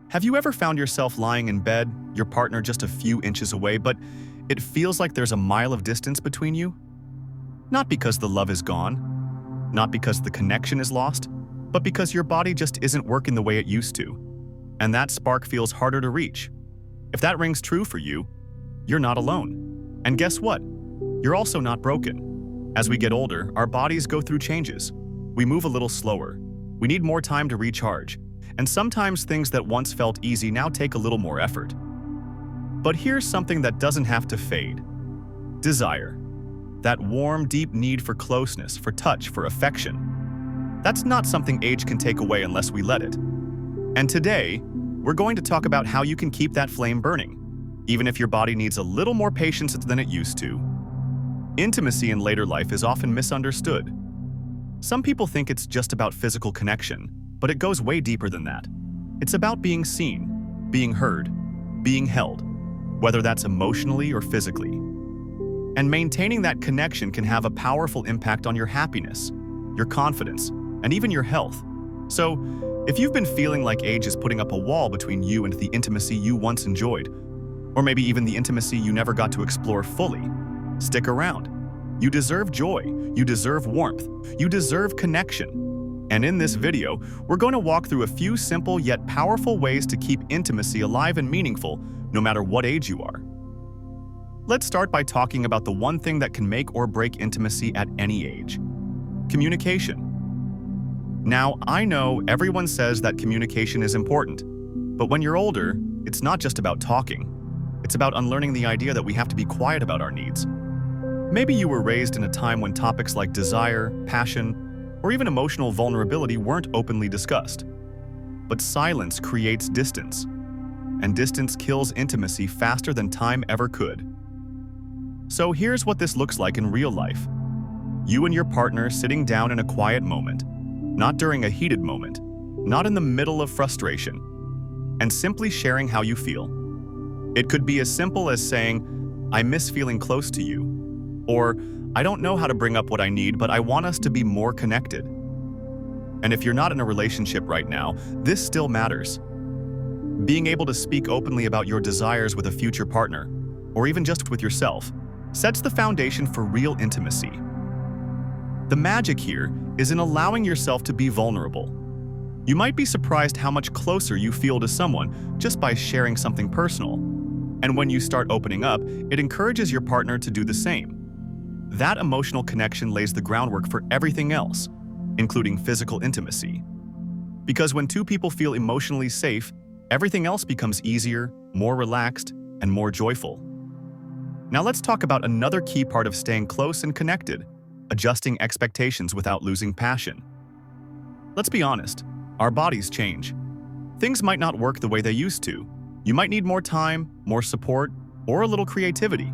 Have you ever found yourself lying in bed, your partner just a few inches away, but it feels like there's a mile of distance between you? Not because the love is gone, not because the connection is lost, but because your body just isn't working the way it used to. And that spark feels harder to reach. If that rings true for you, you're not alone. And guess what? You're also not broken. As we get older, our bodies go through changes. We move a little slower. We need more time to recharge. And sometimes things that once felt easy now take a little more effort. But here's something that doesn't have to fade. Desire. That warm, deep need for closeness, for touch, for affection. That's not something age can take away unless we let it. And today, we're going to talk about how you can keep that flame burning, even if your body needs a little more patience than it used to. Intimacy in later life is often misunderstood. Some people think it's just about physical connection, but it goes way deeper than that. It's about being seen, being heard, being held, whether that's emotionally or physically. And maintaining that connection can have a powerful impact on your happiness, your confidence, and even your health. So, if you've been feeling like age is putting up a wall between you and the intimacy you once enjoyed, or maybe even the intimacy you never got to explore fully, stick around. You deserve joy, you deserve warmth, you deserve connection. And in this video, we're going to walk through a few simple yet powerful ways to keep intimacy alive and meaningful, no matter what age you are. Let's start by talking about the one thing that can make or break intimacy at any age: communication. Now, I know everyone says that communication is important, but when you're older, it's not just about talking. It's about unlearning the idea that we have to be quiet about our needs. Maybe you were raised in a time when topics like desire, passion, or even emotional vulnerability weren't openly discussed. But silence creates distance, and distance kills intimacy faster than time ever could. So here's what this looks like in real life. You and your partner sitting down in a quiet moment, not during a heated moment, not in the middle of frustration, and simply sharing how you feel. It could be as simple as saying, "I miss feeling close to you," or "I don't know how to bring up what I need, but I want us to be more connected." And if you're not in a relationship right now, this still matters. Being able to speak openly about your desires with a future partner, or even just with yourself, sets the foundation for real intimacy. The magic here is in allowing yourself to be vulnerable. You might be surprised how much closer you feel to someone just by sharing something personal. And when you start opening up, it encourages your partner to do the same. That emotional connection lays the groundwork for everything else, including physical intimacy. Because when two people feel emotionally safe, everything else becomes easier, more relaxed, and more joyful. Now let's talk about another key part of staying close and connected: adjusting expectations without losing passion. Let's be honest, our bodies change. Things might not work the way they used to. You might need more time, more support, or a little creativity.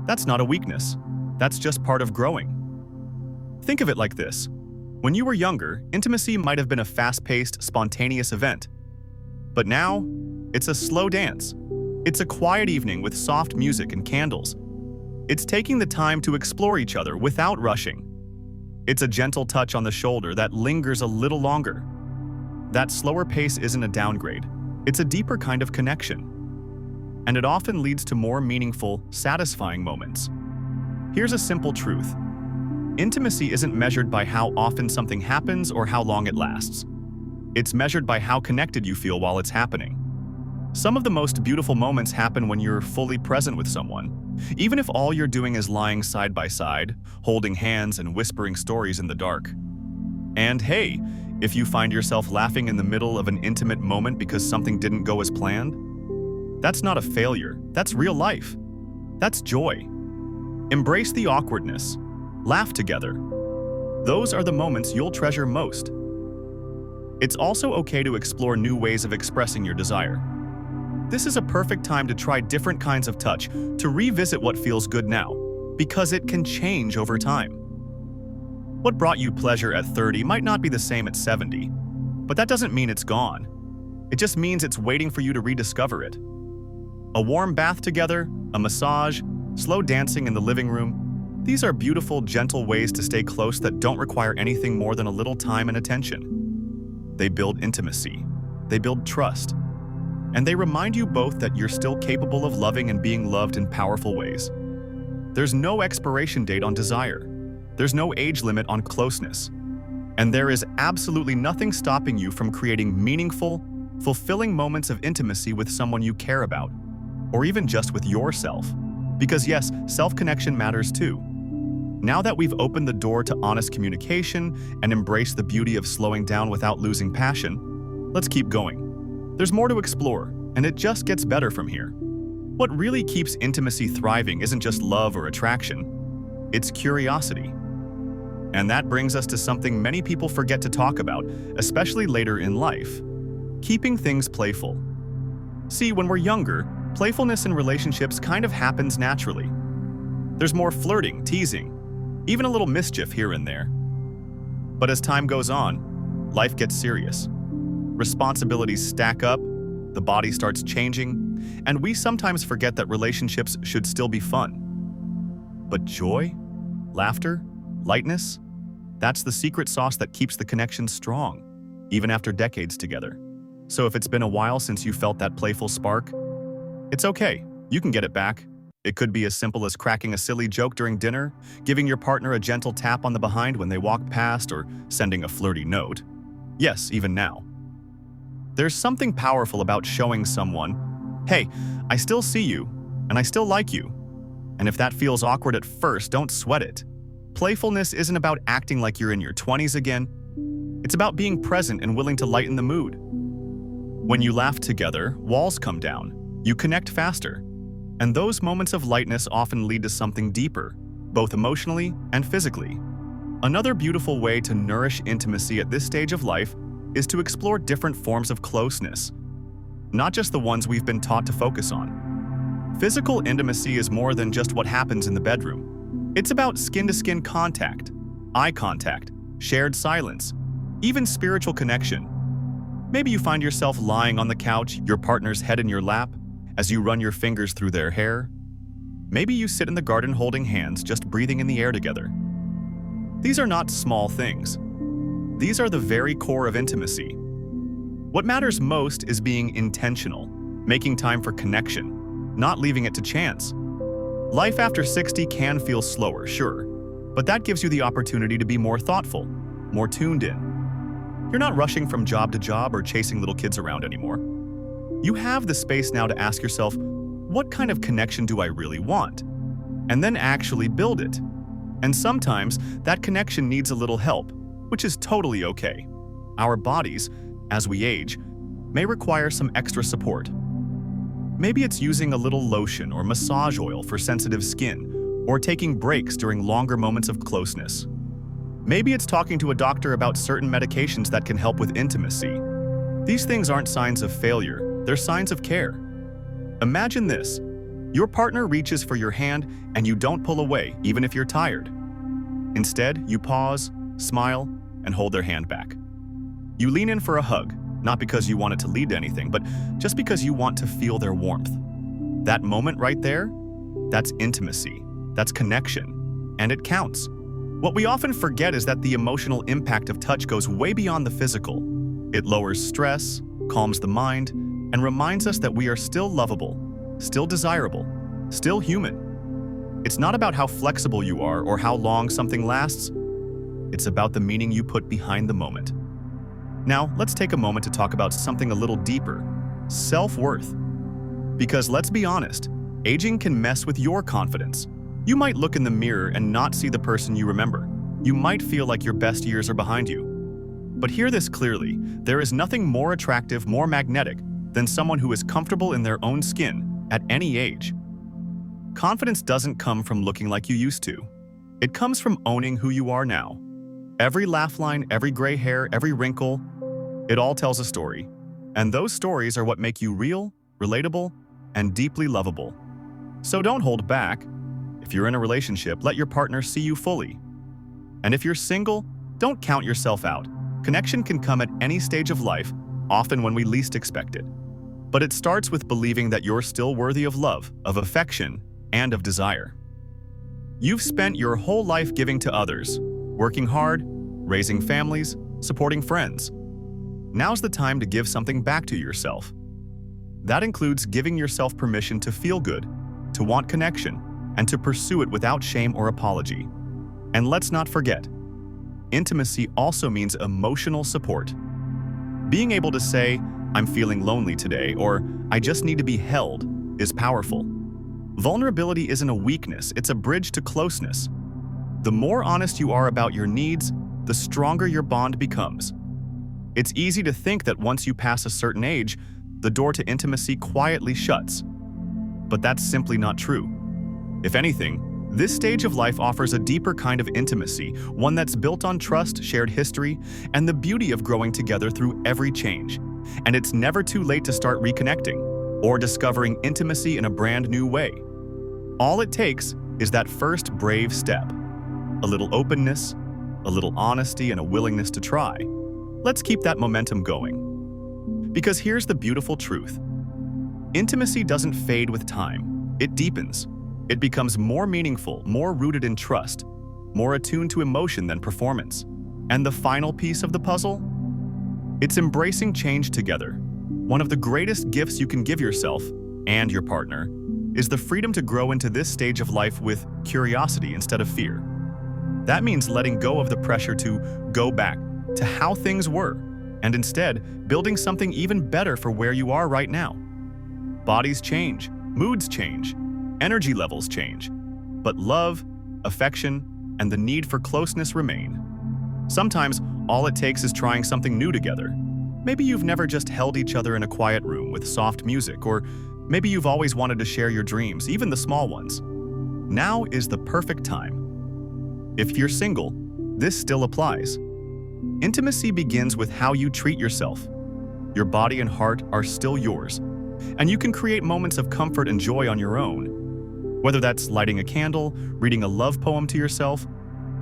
That's not a weakness. That's just part of growing. Think of it like this. When you were younger, intimacy might have been a fast-paced, spontaneous event. But now, it's a slow dance. It's a quiet evening with soft music and candles. It's taking the time to explore each other without rushing. It's a gentle touch on the shoulder that lingers a little longer. That slower pace isn't a downgrade. It's a deeper kind of connection. And it often leads to more meaningful, satisfying moments. Here's a simple truth. Intimacy isn't measured by how often something happens or how long it lasts. It's measured by how connected you feel while it's happening. Some of the most beautiful moments happen when you're fully present with someone, even if all you're doing is lying side by side, holding hands and whispering stories in the dark. And hey, if you find yourself laughing in the middle of an intimate moment because something didn't go as planned, that's not a failure, that's real life. That's joy. Embrace the awkwardness. Laugh together. Those are the moments you'll treasure most. It's also okay to explore new ways of expressing your desire. This is a perfect time to try different kinds of touch, to revisit what feels good now, because it can change over time. What brought you pleasure at 30 might not be the same at 70, but that doesn't mean it's gone. It just means it's waiting for you to rediscover it. A warm bath together, a massage, slow dancing in the living room, these are beautiful, gentle ways to stay close that don't require anything more than a little time and attention. They build intimacy. They build trust. and they remind you both that you're still capable of loving and being loved in powerful ways. There's no expiration date on desire. There's no age limit on closeness. And there is absolutely nothing stopping you from creating meaningful, fulfilling moments of intimacy with someone you care about, or even just with yourself. Because yes, self-connection matters too. Now that we've opened the door to honest communication and embraced the beauty of slowing down without losing passion, let's keep going. There's more to explore, and it just gets better from here. What really keeps intimacy thriving isn't just love or attraction, it's curiosity. And that brings us to something many people forget to talk about, especially later in life: keeping things playful. See, when we're younger, playfulness in relationships kind of happens naturally. There's more flirting, teasing, even a little mischief here and there. But as time goes on, life gets serious. Responsibilities stack up, the body starts changing, and we sometimes forget that relationships should still be fun. But joy, laughter, lightness, that's the secret sauce that keeps the connection strong, even after decades together. So if it's been a while since you felt that playful spark, it's okay, you can get it back. It could be as simple as cracking a silly joke during dinner, giving your partner a gentle tap on the behind when they walk past, or sending a flirty note. Yes, even now. There's something powerful about showing someone, hey, I still see you, and I still like you. And if that feels awkward at first, don't sweat it. Playfulness isn't about acting like you're in your 20s again. It's about being present and willing to lighten the mood. When you laugh together, walls come down. You connect faster. And those moments of lightness often lead to something deeper, both emotionally and physically. Another beautiful way to nourish intimacy at this stage of life is to explore different forms of closeness, not just the ones we've been taught to focus on. Physical intimacy is more than just what happens in the bedroom. It's about skin-to-skin contact, eye contact, shared silence, even spiritual connection. Maybe you find yourself lying on the couch, your partner's head in your lap, as you run your fingers through their hair. Maybe you sit in the garden holding hands, just breathing in the air together. These are not small things. These are the very core of intimacy. What matters most is being intentional, making time for connection, not leaving it to chance. Life after 60 can feel slower, sure, but that gives you the opportunity to be more thoughtful, more tuned in. You're not rushing from job to job or chasing little kids around anymore. You have the space now to ask yourself, what kind of connection do I really want? And then actually build it. And sometimes that connection needs a little help, which is totally okay. Our bodies, as we age, may require some extra support. Maybe it's using a little lotion or massage oil for sensitive skin, or taking breaks during longer moments of closeness. Maybe it's talking to a doctor about certain medications that can help with intimacy. These things aren't signs of failure. They're signs of care. Imagine this. Your partner reaches for your hand and you don't pull away, even if you're tired. Instead, you pause, smile, and hold their hand back. You lean in for a hug, not because you want it to lead to anything, but just because you want to feel their warmth. That moment right there, that's intimacy, that's connection, and it counts. What we often forget is that the emotional impact of touch goes way beyond the physical. It lowers stress, calms the mind, and reminds us that we are still lovable, still desirable, still human. It's not about how flexible you are or how long something lasts. It's about the meaning you put behind the moment. Now, let's take a moment to talk about something a little deeper: self-worth. Because let's be honest, aging can mess with your confidence. You might look in the mirror and not see the person you remember. You might feel like your best years are behind you. But hear this clearly, there is nothing more attractive, more magnetic, than someone who is comfortable in their own skin at any age. Confidence doesn't come from looking like you used to. It comes from owning who you are now. Every laugh line, every gray hair, every wrinkle, it all tells a story. And those stories are what make you real, relatable, and deeply lovable. So don't hold back. If you're in a relationship, let your partner see you fully. And if you're single, don't count yourself out. Connection can come at any stage of life, often when we least expect it. But it starts with believing that you're still worthy of love, of affection, and of desire. You've spent your whole life giving to others, working hard, raising families, supporting friends. Now's the time to give something back to yourself. That includes giving yourself permission to feel good, to want connection, and to pursue it without shame or apology. And let's not forget, intimacy also means emotional support. Being able to say, "I'm feeling lonely today," or "I just need to be held," is powerful. Vulnerability isn't a weakness, it's a bridge to closeness. The more honest you are about your needs, the stronger your bond becomes. It's easy to think that once you pass a certain age, the door to intimacy quietly shuts. But that's simply not true. If anything, this stage of life offers a deeper kind of intimacy, one that's built on trust, shared history, and the beauty of growing together through every change. And it's never too late to start reconnecting or discovering intimacy in a brand new way. All it takes is that first brave step. A little openness, a little honesty, and a willingness to try. Let's keep that momentum going. Because here's the beautiful truth. Intimacy doesn't fade with time, it deepens. It becomes more meaningful, more rooted in trust, more attuned to emotion than performance. And the final piece of the puzzle? It's embracing change together. One of the greatest gifts you can give yourself and your partner is the freedom to grow into this stage of life with curiosity instead of fear. That means letting go of the pressure to go back to how things were, and instead building something even better for where you are right now. Bodies change, moods change, energy levels change, but love, affection, and the need for closeness remain. Sometimes all it takes is trying something new together. Maybe you've never just held each other in a quiet room with soft music, or maybe you've always wanted to share your dreams, even the small ones. Now is the perfect time. If you're single, this still applies. Intimacy begins with how you treat yourself. Your body and heart are still yours, and you can create moments of comfort and joy on your own. Whether that's lighting a candle, reading a love poem to yourself,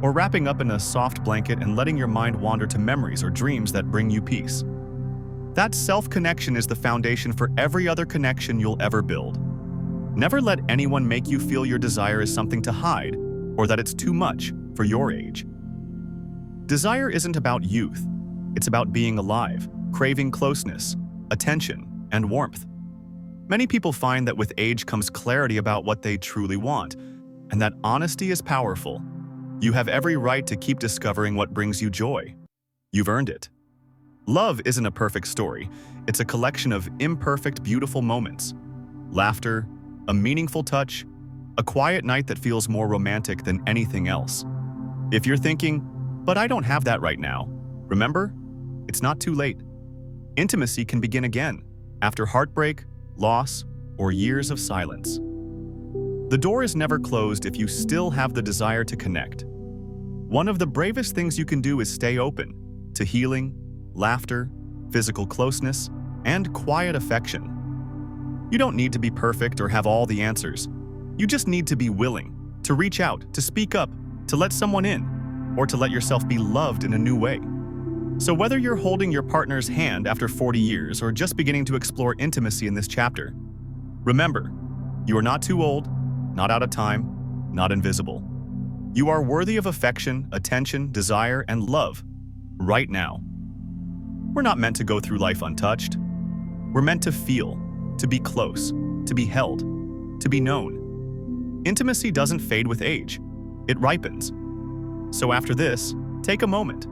or wrapping up in a soft blanket and letting your mind wander to memories or dreams that bring you peace. That self-connection is the foundation for every other connection you'll ever build. Never let anyone make you feel your desire is something to hide, or that it's too much for your age. Desire isn't about youth. It's about being alive, craving closeness, attention, and warmth. Many people find that with age comes clarity about what they truly want, and that honesty is powerful. You have every right to keep discovering what brings you joy. You've earned it. Love isn't a perfect story. It's a collection of imperfect, beautiful moments. Laughter, a meaningful touch, a quiet night that feels more romantic than anything else. If you're thinking, "But I don't have that right now," remember, it's not too late. Intimacy can begin again, after heartbreak, loss, or years of silence. The door is never closed if you still have the desire to connect. One of the bravest things you can do is stay open to healing, laughter, physical closeness, and quiet affection. You don't need to be perfect or have all the answers. You just need to be willing to reach out, to speak up, to let someone in, or to let yourself be loved in a new way. So whether you're holding your partner's hand after 40 years or just beginning to explore intimacy in this chapter, remember, you are not too old, not out of time, not invisible. You are worthy of affection, attention, desire, and love right now. We're not meant to go through life untouched. We're meant to feel, to be close, to be held, to be known. Intimacy doesn't fade with age. It ripens. So after this, take a moment.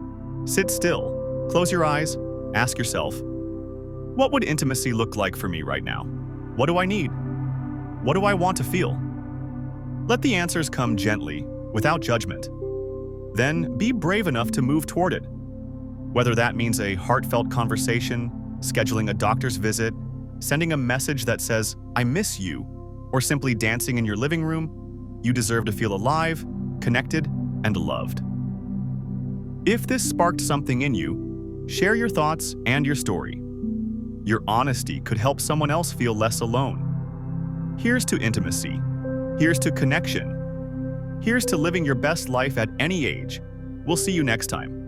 Sit still, close your eyes, ask yourself, what would intimacy look like for me right now? What do I need? What do I want to feel? Let the answers come gently, without judgment. Then be brave enough to move toward it. Whether that means a heartfelt conversation, scheduling a doctor's visit, sending a message that says, "I miss you," or simply dancing in your living room, you deserve to feel alive, connected, and loved. If this sparked something in you, share your thoughts and your story. Your honesty could help someone else feel less alone. Here's to intimacy. Here's to connection. Here's to living your best life at any age. We'll see you next time.